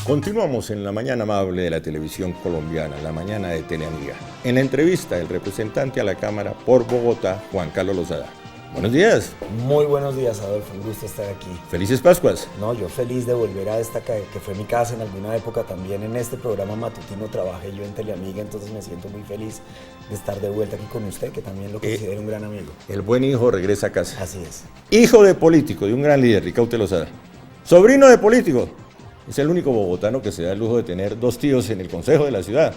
Continuamos en la mañana amable de la televisión colombiana, la mañana de Teleamiga. En la entrevista, el representante a la Cámara por Bogotá, Juan Carlos Lozada. Buenos días. Muy buenos días, Adolfo, un gusto estar aquí. Felices Pascuas. No, yo feliz de volver a esta que fue mi casa en alguna época también. En este programa matutino trabajé yo en Teleamiga, entonces me siento muy feliz de estar de vuelta aquí con usted, que también lo considero un gran amigo. El buen hijo regresa a casa. Así es. Hijo de político, de un gran líder, Ricaute Lozada. Sobrino de político. Es el único bogotano que se da el lujo de tener dos tíos en el Consejo de la ciudad.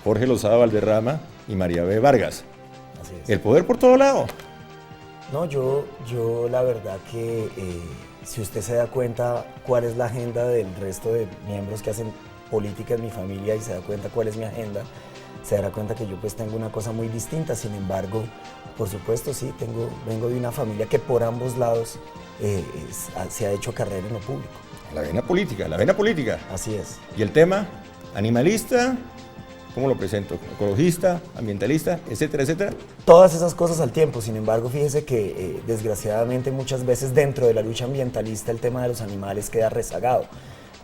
Jorge Lozada Valderrama y María B. Vargas. Así es. El poder por todo lado. No, yo la verdad que si usted se da cuenta cuál es la agenda del resto de miembros que hacen política en mi familia y se da cuenta cuál es mi agenda, se dará cuenta que yo pues tengo una cosa muy distinta. Sin embargo, por supuesto sí, vengo de una familia que por ambos lados se ha hecho carrera en lo público. La vena política, la vena política. Así es. ¿Y el tema? Animalista, ¿cómo lo presento? Ecologista, ambientalista, etcétera, etcétera. Todas esas cosas al tiempo. Sin embargo, fíjese que desgraciadamente muchas veces dentro de la lucha ambientalista el tema de los animales queda rezagado.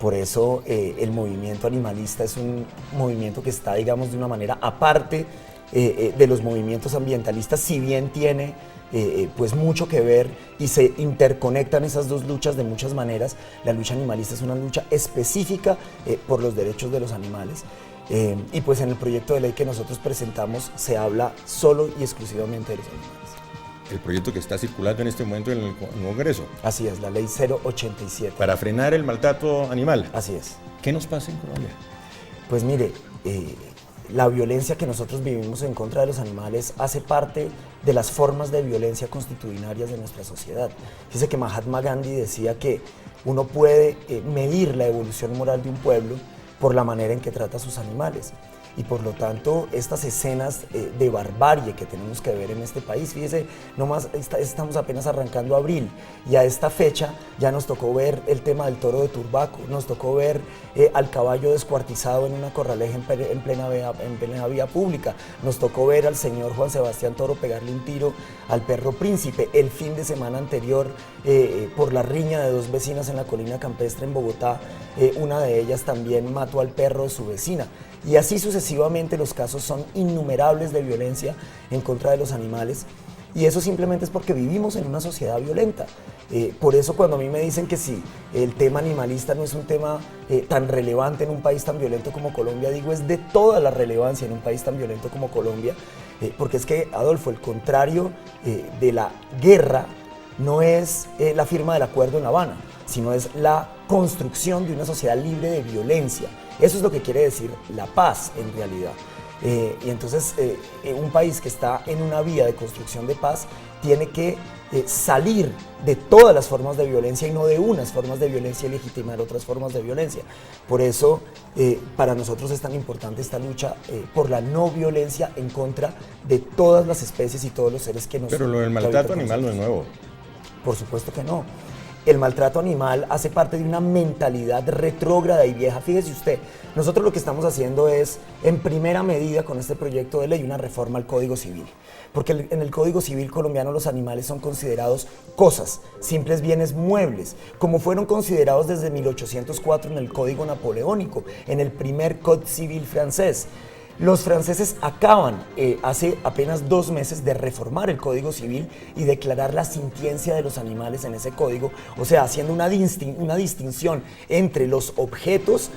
Por eso el movimiento animalista es un movimiento que está, digamos, de una manera aparte de los movimientos ambientalistas, si bien tiene pues mucho que ver y se interconectan esas dos luchas de muchas maneras. La lucha animalista es una lucha específica por los derechos de los animales. Y pues en el proyecto de ley que nosotros presentamos se habla solo y exclusivamente de los animales. El proyecto que está circulando en este momento en el Congreso. Así es, la ley 087. Para frenar el maltrato animal. Así es. ¿Qué nos pasa en Colombia? Pues mire, la violencia que nosotros vivimos en contra de los animales hace parte de las formas de violencia constitucionarias de nuestra sociedad. Dice que Mahatma Gandhi decía que uno puede medir la evolución moral de un pueblo por la manera en que trata a sus animales. Y por lo tanto, estas escenas de barbarie que tenemos que ver en este país, fíjese, nomás estamos apenas arrancando abril y a esta fecha ya nos tocó ver el tema del toro de Turbaco, nos tocó ver al caballo descuartizado en una corraleja en plena vía pública, nos tocó ver al señor Juan Sebastián Toro pegarle un tiro al perro Príncipe. El fin de semana anterior, por la riña de dos vecinas en la colina campestre en Bogotá, una de ellas también mató al perro de su vecina. Y así sucesivamente los casos son innumerables de violencia en contra de los animales, y eso simplemente es porque vivimos en una sociedad violenta. Por eso cuando a mí me dicen que si el tema animalista no es un tema tan relevante en un país tan violento como Colombia, digo, es de toda la relevancia en un país tan violento como Colombia, porque es que, Adolfo, el contrario de la guerra no es la firma del acuerdo en La Habana, sino es la construcción de una sociedad libre de violencia. Eso es lo que quiere decir la paz en realidad. Y entonces un país que está en una vía de construcción de paz tiene que salir de todas las formas de violencia y no de unas formas de violencia y legitimar otras formas de violencia. Por eso para nosotros es tan importante esta lucha por la no violencia en contra de todas las especies y todos los seres que nos... Pero lo del maltrato animal no es nuevo. Por supuesto que no. El maltrato animal hace parte de una mentalidad retrógrada y vieja. Fíjese usted, nosotros lo que estamos haciendo es, en primera medida con este proyecto de ley, una reforma al Código Civil. Porque en el Código Civil colombiano los animales son considerados cosas, simples bienes muebles, como fueron considerados desde 1804 en el Código Napoleónico, en el primer Code Civil francés. Los franceses acaban hace apenas 2 meses de reformar el Código Civil y declarar la sintiencia de los animales en ese código, o sea, haciendo una distinción entre los objetos,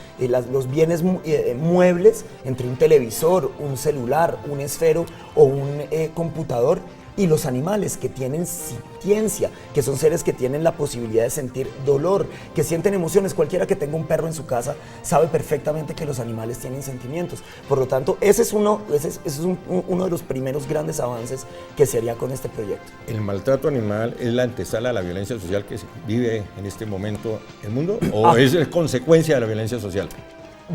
los bienes muebles, entre un televisor, un celular, un esfero o un computador, y los animales que tienen sintiencia, que son seres que tienen la posibilidad de sentir dolor, que sienten emociones. Cualquiera que tenga un perro en su casa sabe perfectamente que los animales tienen sentimientos. Por lo tanto, ese es uno de los primeros grandes avances que se haría con este proyecto. ¿El maltrato animal es la antesala a la violencia social que se vive en este momento el mundo o es consecuencia de la violencia social?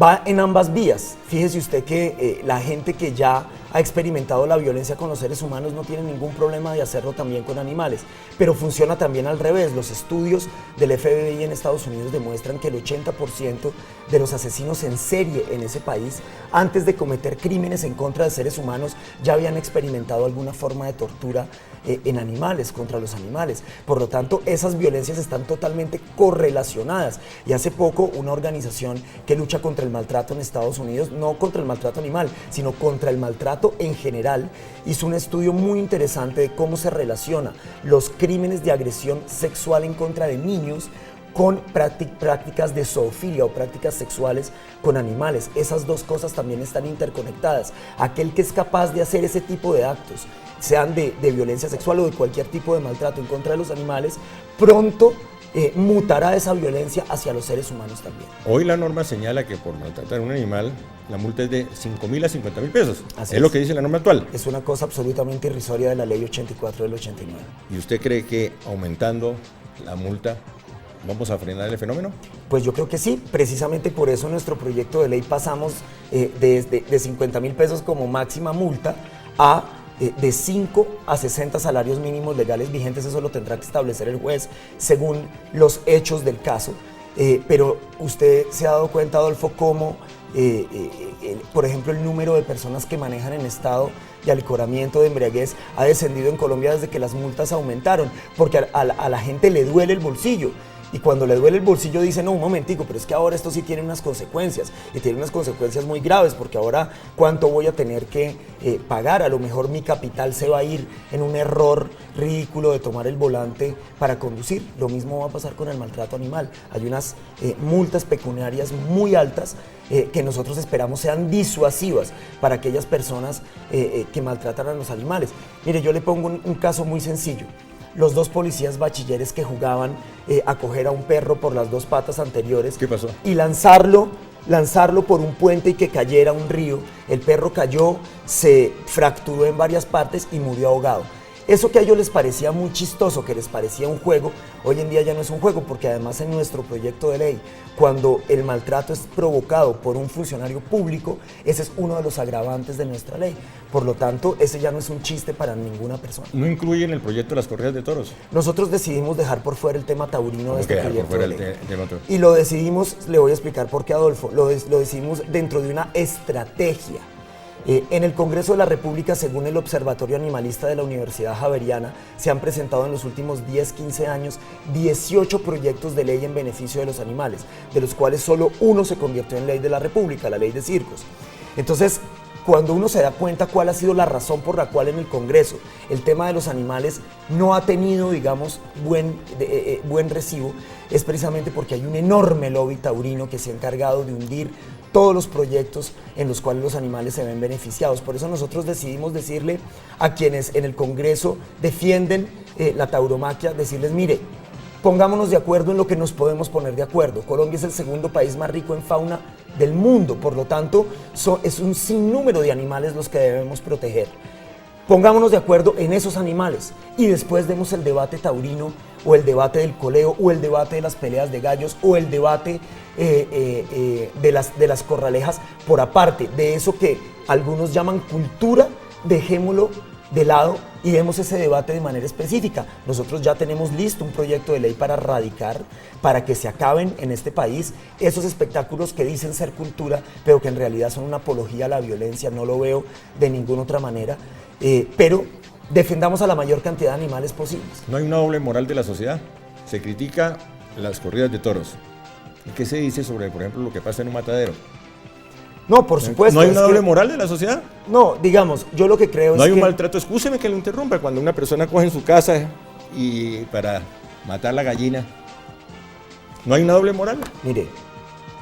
Va en ambas vías. Fíjese usted que la gente que ya ha experimentado la violencia con los seres humanos no tiene ningún problema de hacerlo también con animales, pero funciona también al revés. Los estudios del FBI en Estados Unidos demuestran que el 80% de los asesinos en serie en ese país, antes de cometer crímenes en contra de seres humanos, ya habían experimentado alguna forma de tortura en animales, contra los animales. Por lo tanto, esas violencias están totalmente correlacionadas. Y hace poco una organización que lucha contra el maltrato en Estados Unidos, no contra el maltrato animal, sino contra el maltrato en general, hizo un estudio muy interesante de cómo se relaciona los crímenes de agresión sexual en contra de niños con prácticas de zoofilia o prácticas sexuales con animales. Esas dos cosas también están interconectadas. Aquel que es capaz de hacer ese tipo de actos, sean de violencia sexual o de cualquier tipo de maltrato en contra de los animales, pronto mutará esa violencia hacia los seres humanos también. Hoy la norma señala que por maltratar a un animal, la multa es de 5.000 a 50.000 pesos. Así es lo que dice la norma actual. Es una cosa absolutamente irrisoria de la ley 84 del 89. ¿Y usted cree que aumentando la multa vamos a frenar el fenómeno? Pues yo creo que sí, precisamente por eso en nuestro proyecto de ley pasamos de 50.000 pesos como máxima multa a de 5 a 60 salarios mínimos legales vigentes. Eso lo tendrá que establecer el juez según los hechos del caso. Pero usted se ha dado cuenta, Adolfo, cómo, por ejemplo, el número de personas que manejan en estado de alicoramiento, de embriaguez, ha descendido en Colombia desde que las multas aumentaron, porque a la gente le duele el bolsillo. Y cuando le duele el bolsillo dice, no, un momentico, pero es que ahora esto sí tiene unas consecuencias, y tiene unas consecuencias muy graves, porque ahora ¿cuánto voy a tener que pagar? A lo mejor mi capital se va a ir en un error ridículo de tomar el volante para conducir. Lo mismo va a pasar con el maltrato animal. Hay unas multas pecuniarias muy altas que nosotros esperamos sean disuasivas para aquellas personas que maltratan a los animales. Mire, yo le pongo un caso muy sencillo. Los dos policías bachilleres que jugaban a coger a un perro por las dos patas anteriores. ¿Qué pasó? Y lanzarlo por un puente y que cayera a un río. El perro cayó, se fracturó en varias partes y murió ahogado. Eso que a ellos les parecía muy chistoso, que les parecía un juego, hoy en día ya no es un juego, porque además en nuestro proyecto de ley, cuando el maltrato es provocado por un funcionario público, ese es uno de los agravantes de nuestra ley. Por lo tanto, ese ya no es un chiste para ninguna persona. ¿No incluye en el proyecto las corridas de toros? Nosotros decidimos dejar por fuera el tema taurino de este proyecto de ley. Y lo decidimos, le voy a explicar por qué, Adolfo, lo decidimos dentro de una estrategia. En el Congreso de la República, según el Observatorio Animalista de la Universidad Javeriana, se han presentado en los últimos 10-15 años 18 proyectos de ley en beneficio de los animales, de los cuales solo uno se convirtió en ley de la República, la ley de circos. Entonces, cuando uno se da cuenta cuál ha sido la razón por la cual en el Congreso el tema de los animales no ha tenido, digamos, buen recibo, es precisamente porque hay un enorme lobby taurino que se ha encargado de hundir todos los proyectos en los cuales los animales se ven beneficiados. Por eso nosotros decidimos decirle a quienes en el Congreso defienden la tauromaquia, decirles, mire, pongámonos de acuerdo en lo que nos podemos poner de acuerdo. Colombia es el segundo país más rico en fauna del mundo, por lo tanto, es un sinnúmero de animales los que debemos proteger. Pongámonos de acuerdo en esos animales y después demos el debate taurino o el debate del coleo o el debate de las peleas de gallos o el debate de las corralejas por aparte. De eso que algunos llaman cultura, dejémoslo de lado y demos ese debate de manera específica. Nosotros ya tenemos listo un proyecto de ley para erradicar, para que se acaben en este país esos espectáculos que dicen ser cultura, pero que en realidad son una apología a la violencia. No lo veo de ninguna otra manera, pero defendamos a la mayor cantidad de animales posibles. No hay una doble moral de la sociedad. Se critica las corridas de toros. ¿Y qué se dice sobre, por ejemplo, lo que pasa en un matadero? No, por supuesto. ¿No hay una doble moral de la sociedad? No, digamos, yo lo que creo es que... No hay un maltrato, excúseme que lo interrumpa, cuando una persona coge en su casa y para matar la gallina, ¿no hay una doble moral? Mire,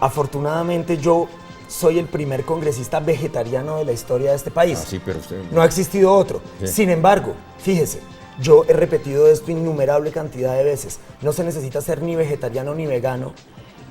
afortunadamente yo soy el primer congresista vegetariano de la historia de este país. Ah, sí, pero usted... No ha existido otro. Sí. Sin embargo, fíjese, yo he repetido esto innumerable cantidad de veces. No se necesita ser ni vegetariano ni vegano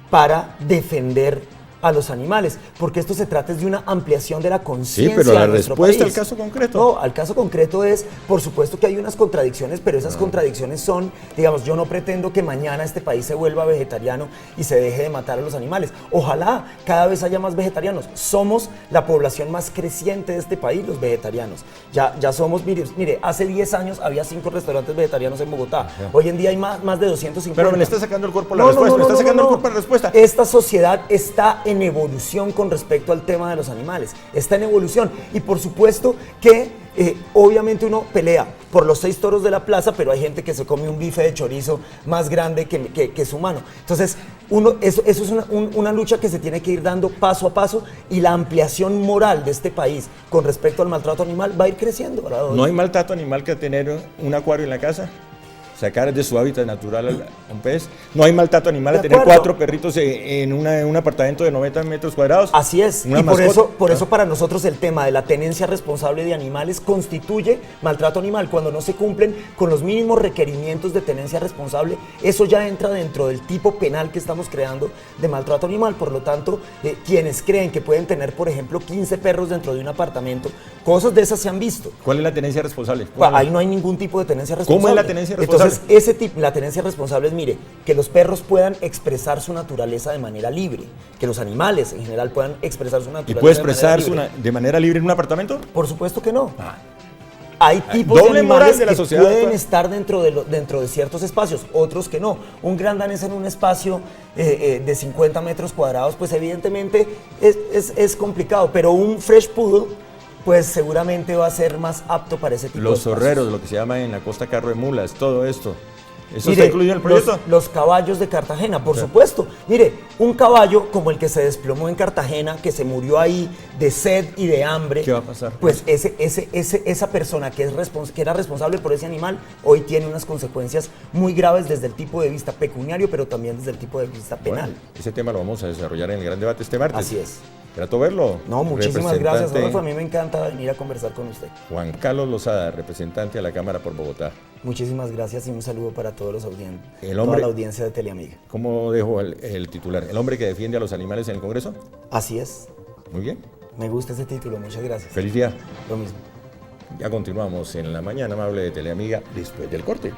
para defender a los animales, porque esto se trata de una ampliación de la conciencia. Sí, pero la de nuestro respuesta país. al caso concreto. No, al caso concreto es, por supuesto que hay unas contradicciones, pero esas contradicciones son, digamos, yo no pretendo que mañana este país se vuelva vegetariano y se deje de matar a los animales. Ojalá cada vez haya más vegetarianos. Somos la población más creciente de este país, los vegetarianos. Ya somos, mire, hace 10 años había 5 restaurantes vegetarianos en Bogotá. Ajá. Hoy en día hay más de 250. Pero me le está sacando el cuerpo a la respuesta, me está sacando el cuerpo a la respuesta. Esta sociedad está en evolución con respecto al tema de los animales, está en evolución y por supuesto que obviamente uno pelea por los 6 toros de la plaza, pero hay gente que se come un bife de chorizo más grande que su mano. Entonces, eso es una lucha que se tiene que ir dando paso a paso y la ampliación moral de este país con respecto al maltrato animal va a ir creciendo. ¿No hay maltrato animal que tener un acuario en la casa? Sacar de su hábitat natural a un pez. No hay maltrato animal a tener 4 perritos en un apartamento de 90 metros cuadrados. Así es, y por eso para nosotros el tema de la tenencia responsable de animales constituye maltrato animal. Cuando no se cumplen con los mínimos requerimientos de tenencia responsable, eso ya entra dentro del tipo penal que estamos creando de maltrato animal. Por lo tanto, quienes creen que pueden tener, por ejemplo, 15 perros dentro de un apartamento, cosas de esas se han visto. ¿Cuál es la tenencia responsable? Ahí no hay ningún tipo de tenencia responsable. ¿Cómo es la tenencia responsable? Entonces, la tenencia responsable es, mire, que los perros puedan expresar su naturaleza de manera libre, que los animales en general puedan expresar su naturaleza. ¿Y puede expresar de manera libre en un apartamento? Por supuesto que no. Hay tipos de animales que pueden estar dentro de ciertos espacios, otros que no. Un gran danés en un espacio de 50 metros cuadrados, pues evidentemente es complicado, pero un fresh poodle pues seguramente va a ser más apto para ese tipo de Los espacios. zorreros, lo que se llama en la costa carro de mulas, todo esto. ¿Eso está incluido en el proyecto? Los caballos de Cartagena, por supuesto. Mire, un caballo como el que se desplomó en Cartagena, que se murió ahí de sed y de hambre. ¿Qué va a pasar? Pues esa persona que era responsable por ese animal, hoy tiene unas consecuencias muy graves desde el tipo de vista pecuniario, pero también desde el tipo de vista penal. Bueno, ese tema lo vamos a desarrollar en el gran debate este martes. Así es. Grato verlo. No, muchísimas gracias, Adolfo. A mí me encanta venir a conversar con usted. Juan Carlos Lozada, representante a la Cámara por Bogotá. Muchísimas gracias y un saludo para todos los toda la audiencia de Teleamiga. ¿Cómo dejo el titular? ¿El hombre que defiende a los animales en el Congreso? Así es. Muy bien. Me gusta ese título, muchas gracias. Feliz día. Lo mismo. Ya continuamos en la mañana amable de Teleamiga después del corte.